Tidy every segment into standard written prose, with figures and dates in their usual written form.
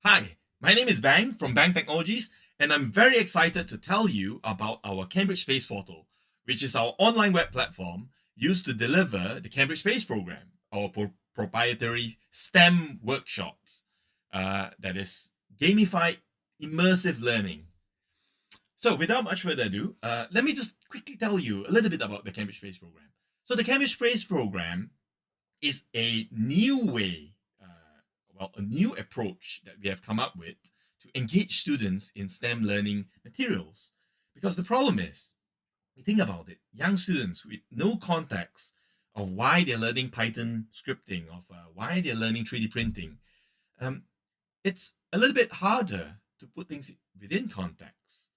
Hi, my name is Bang from Bang Technologies, and I'm very excited to tell you about our Cambridge Space Portal, which is our online web platform used to deliver the Cambridge Space Program, our proprietary STEM workshops. That is gamified, immersive learning. So, without much further ado, let me just quickly tell you a little bit about the Cambridge Space Program. So, the Cambridge Space Program is a new way, a new approach that we have come up with to engage students in STEM learning materials. Because the problem is, you think about it, young students with no context of why they're learning Python scripting, of why they're learning 3D printing, um, it's a little bit harder to put things within context.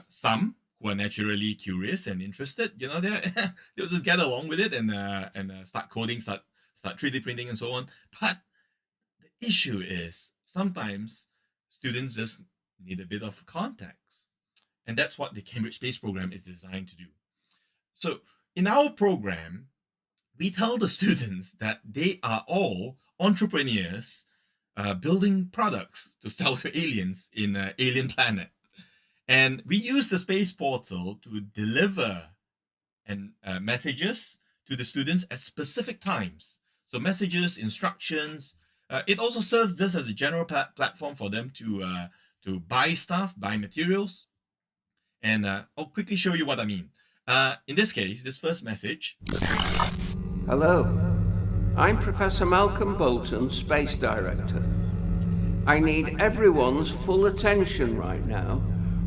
Some who are naturally curious and interested, they'll just get along with it and start coding, start 3D printing and so on. But the issue is sometimes students just need a bit of context. And that's what the Cambridge Space Program is designed to do. So in our program, we tell the students that they are all entrepreneurs building products to sell to aliens in an alien planet. And we use the space portal to deliver messages to the students at specific times. So messages, instructions. It also serves just as a general platform for them to buy stuff, buy materials. And I'll quickly show you what I mean. In this case, this first message. Hello, I'm Professor Malcolm Bolton, Space Director. I need everyone's full attention right now.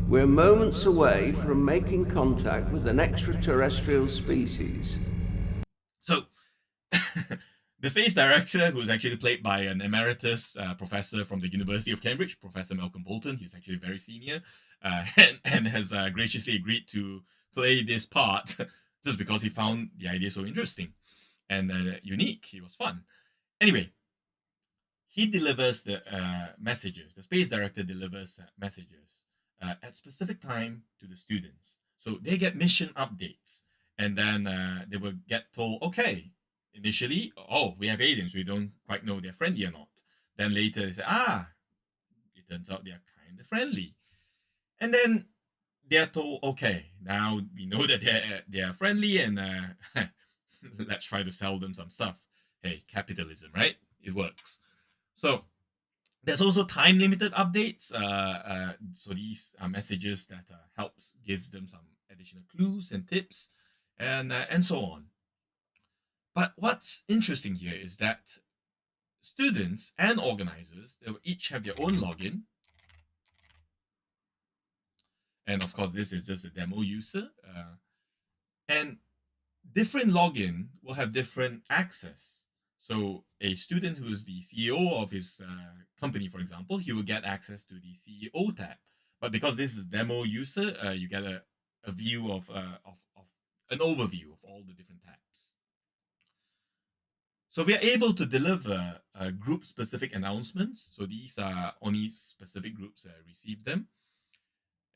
We're moments away from making contact with an extraterrestrial species. So, the space director, who's actually played by an emeritus professor from the University of Cambridge, Professor Malcolm Bolton, he's actually very senior, and has graciously agreed to play this part just because he found the idea so interesting and unique. It was fun. Anyway, he delivers the messages. The space director delivers messages at specific time to the students. So they get mission updates, and then they will get told, okay, initially, oh, we have aliens. We don't quite know they're friendly or not. Then later they say, it turns out they're kind of friendly. And then they're told, okay, now we know that they're friendly, and let's try to sell them some stuff. Hey, capitalism, right? It works. So there's also time limited updates. So these are messages that helps gives them some additional clues and tips, and so on. But what's interesting here is that students and organizers, they will each have their own login. And of course, this is just a demo user. And different login will have different access. So a student who is the CEO of his company, for example, he will get access to the CEO tab. But because this is demo user, you get a view of an overview of all the different tabs. So we are able to deliver group-specific announcements. So these are only specific groups receive them.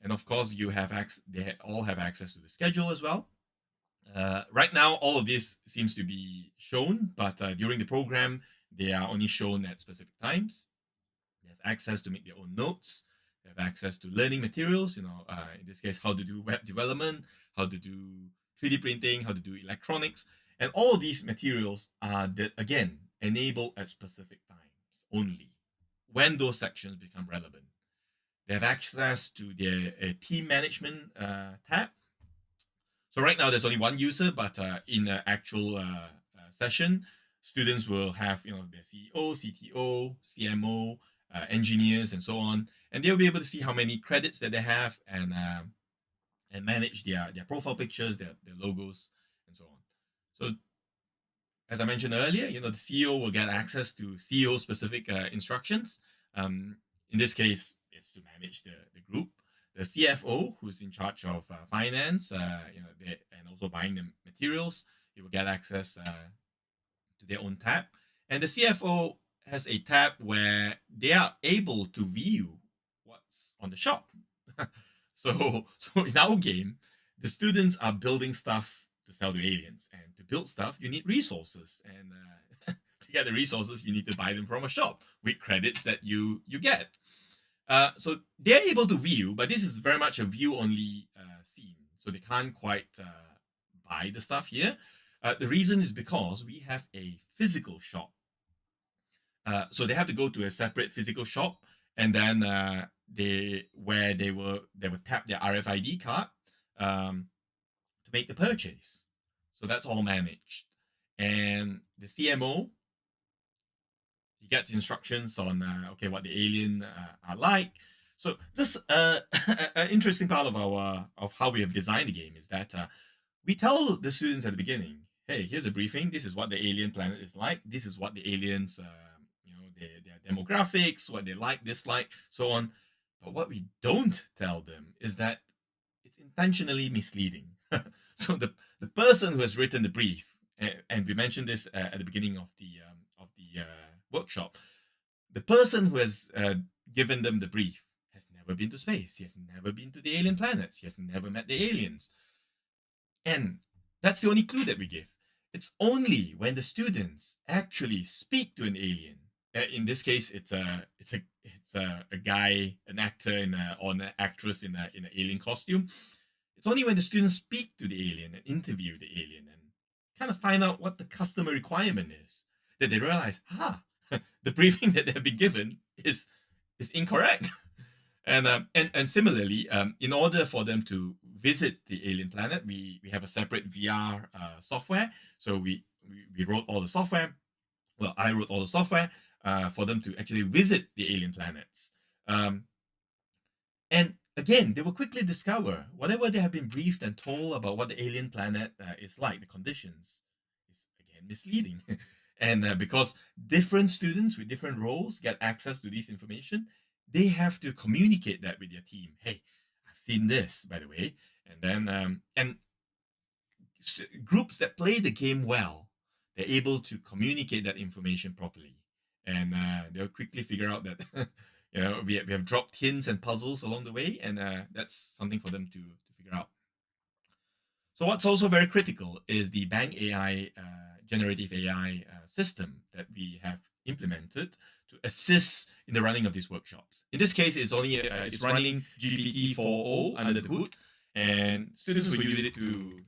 And of course, they all have access to the schedule as well. Right now, all of this seems to be shown, but during the program, they are only shown at specific times. They have access to make their own notes. They have access to learning materials, in this case, how to do web development, how to do 3D printing, how to do electronics. And all of these materials are, again, enabled at specific times only, when those sections become relevant. They have access to their team management tab. So right now there's only one user, but in the actual session, students will have their CEO, CTO, CMO, engineers, and so on, and they'll be able to see how many credits that they have and manage their profile pictures, their logos, and so on. So as I mentioned earlier, the CEO will get access to CEO specific instructions. In this case, it's to manage the group. The CFO, who's in charge of finance, and also buying the materials, he will get access to their own tab. And the CFO has a tab where they are able to view what's on the shop. so in our game, the students are building stuff to sell to aliens, and to build stuff, you need resources, and get the resources, you need to buy them from a shop with credits that you get. So they're able to view, but this is very much a view-only scene, so they can't quite buy the stuff here. The reason is because we have a physical shop. So they have to go to a separate physical shop, and then they will tap their RFID card to make the purchase. So that's all managed, and the CMO, he gets instructions on okay, what the alien are like. So this an interesting part of our of how we have designed the game is that we tell the students at the beginning, hey, here's a briefing. This is what the alien planet is like. This is what the aliens, their demographics, what they like, dislike, so on. But what we don't tell them is that it's intentionally misleading. So the person who has written the brief, and we mentioned this at the beginning of the workshop, the person who has given them the brief has never been to space. He has never been to the alien planets. He has never met the aliens. And that's the only clue that we give. It's only when the students actually speak to an alien. In this case, it's a guy, an actor or an actress in an alien costume. It's only when the students speak to the alien and interview the alien and kind of find out what the customer requirement is that they realize, the briefing that they have been given is incorrect. And similarly, in order for them to visit the alien planet, we have a separate VR software. So we wrote all the software. Well, I wrote all the software for them to actually visit the alien planets. And again, they will quickly discover whatever they have been briefed and told about what the alien planet is like, the conditions, is again misleading. And because different students with different roles get access to this information, they have to communicate that with their team. Hey, I've seen this, by the way. And then, groups that play the game well, they're able to communicate that information properly. And they'll quickly figure out that, we have dropped hints and puzzles along the way, and that's something for them to figure out. So what's also very critical is the Bang AI, generative AI system that we have implemented to assist in the running of these workshops. In this case, it's running GPT 4.0 under the hood, and students will use it to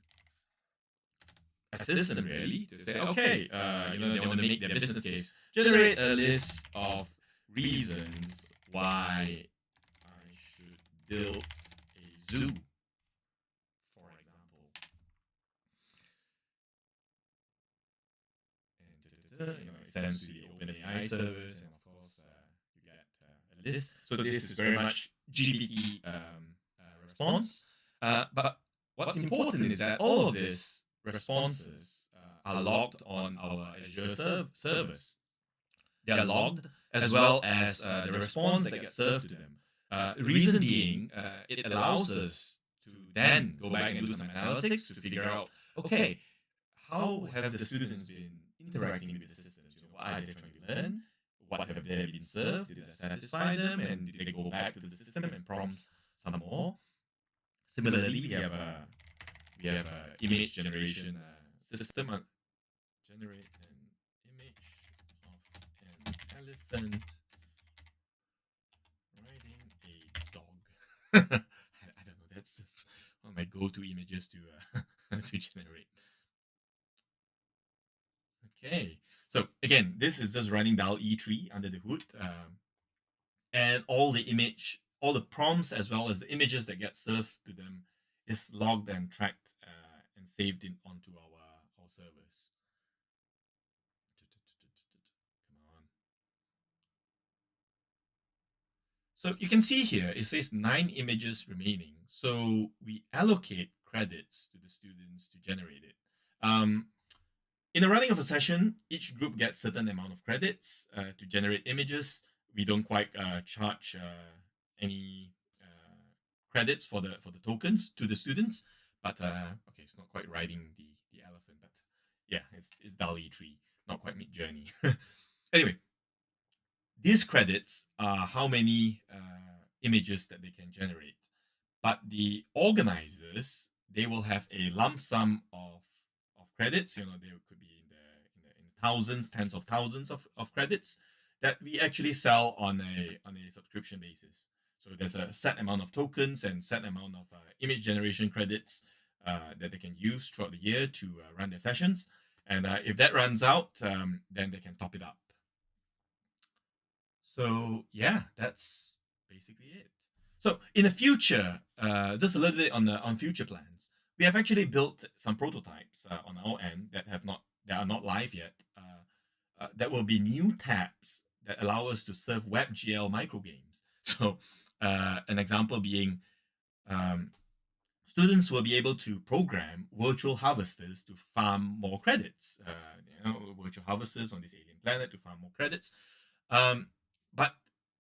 assist them really to say, okay, they want to make their business case, generate a list of reasons why I should build a zoo, for example. And it sends to the OpenAI service, and of course you get a list. So this is very much GPT response. But what's important is that all of these responses are logged on our Azure servers. They are logged as well as the response that gets served to them. Reason being, it allows us to then go back and do some analytics to figure out, okay, how have the students been interacting with the systems? What are they trying to learn? What have they been served? Did that satisfy them? And did they go back to the system and prompt some more? Similarly, we have a image generation system. Generate an image of an elephant riding a dog. I don't know. That's just one of my go-to images to to generate. Okay, so again, this is just running DAL E3 under the hood, and all the prompts as well as the images that get served to them is logged and tracked and saved onto our servers. Come on. So you can see here, it says 9 images remaining. So we allocate credits to the students to generate it. In the running of a session, each group gets certain amount of credits to generate images. We don't quite charge any credits for the tokens to the students, but okay, it's not quite riding the elephant, but yeah, it's DALL-E 3, not quite mid-journey. Anyway, these credits are how many images that they can generate, but the organizers, they will have a lump sum of credits. They could be in the thousands, tens of thousands of credits that we actually sell on a subscription basis. So there's a set amount of tokens and set amount of image generation credits that they can use throughout the year to run their sessions. And if that runs out, then they can top it up. So yeah, that's basically it. So in the future, just a little bit on future plans, we have actually built some prototypes on our end that are not live yet. That will be new tabs that allow us to serve WebGL microgames. So an example being, students will be able to program virtual harvesters to farm more credits. Virtual harvesters on this alien planet to farm more credits. But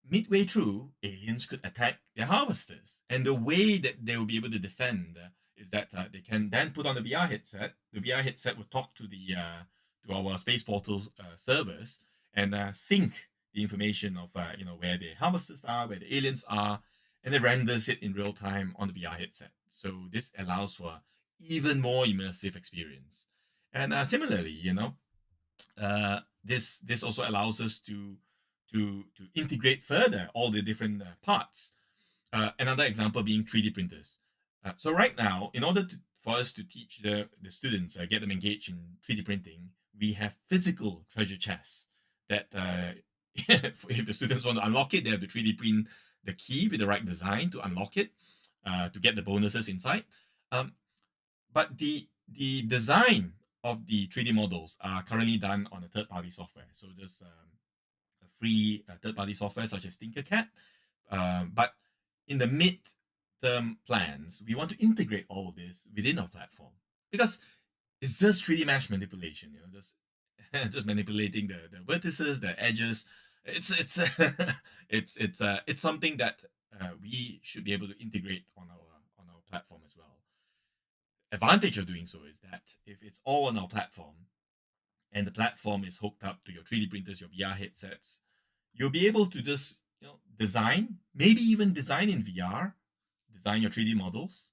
midway through, aliens could attack their harvesters. And the way that they will be able to defend is that they can then put on the VR headset. The VR headset will talk to to our space portal servers and sync the information of where the harvesters are, where the aliens are, and it renders it in real time on the VR headset. So this allows for even more immersive experience. And similarly, this also allows us to integrate further all the different parts. Another example being 3D printers. So right now, in order for us to teach the students, get them engaged in 3D printing, we have physical treasure chests that if the students want to unlock it, they have to 3D print the key with the right design to unlock it, to get the bonuses inside. But the design of the 3D models are currently done on a third-party software. So there's a free third-party software such as Tinkercad. But in the mid-term plans, we want to integrate all of this within our platform because it's just 3D mesh manipulation. Just manipulating the vertices, the edges. It's it's something that we should be able to integrate on our platform as well. Advantage of doing so is that if it's all on our platform and the platform is hooked up to your 3D printers, your VR headsets, you'll be able to just design, maybe even design in VR, design your 3D models,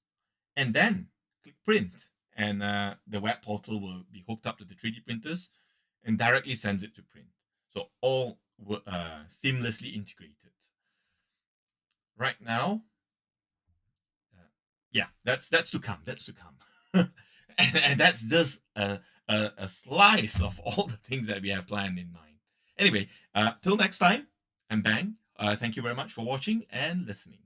and then click print. And the web portal will be hooked up to the 3D printers and directly sends it to print. So all seamlessly integrated. Right now, yeah, that's to come. That's to come. and that's just a slice of all the things that we have planned in mind. Anyway, till next time, I'm Bang. Thank you very much for watching and listening.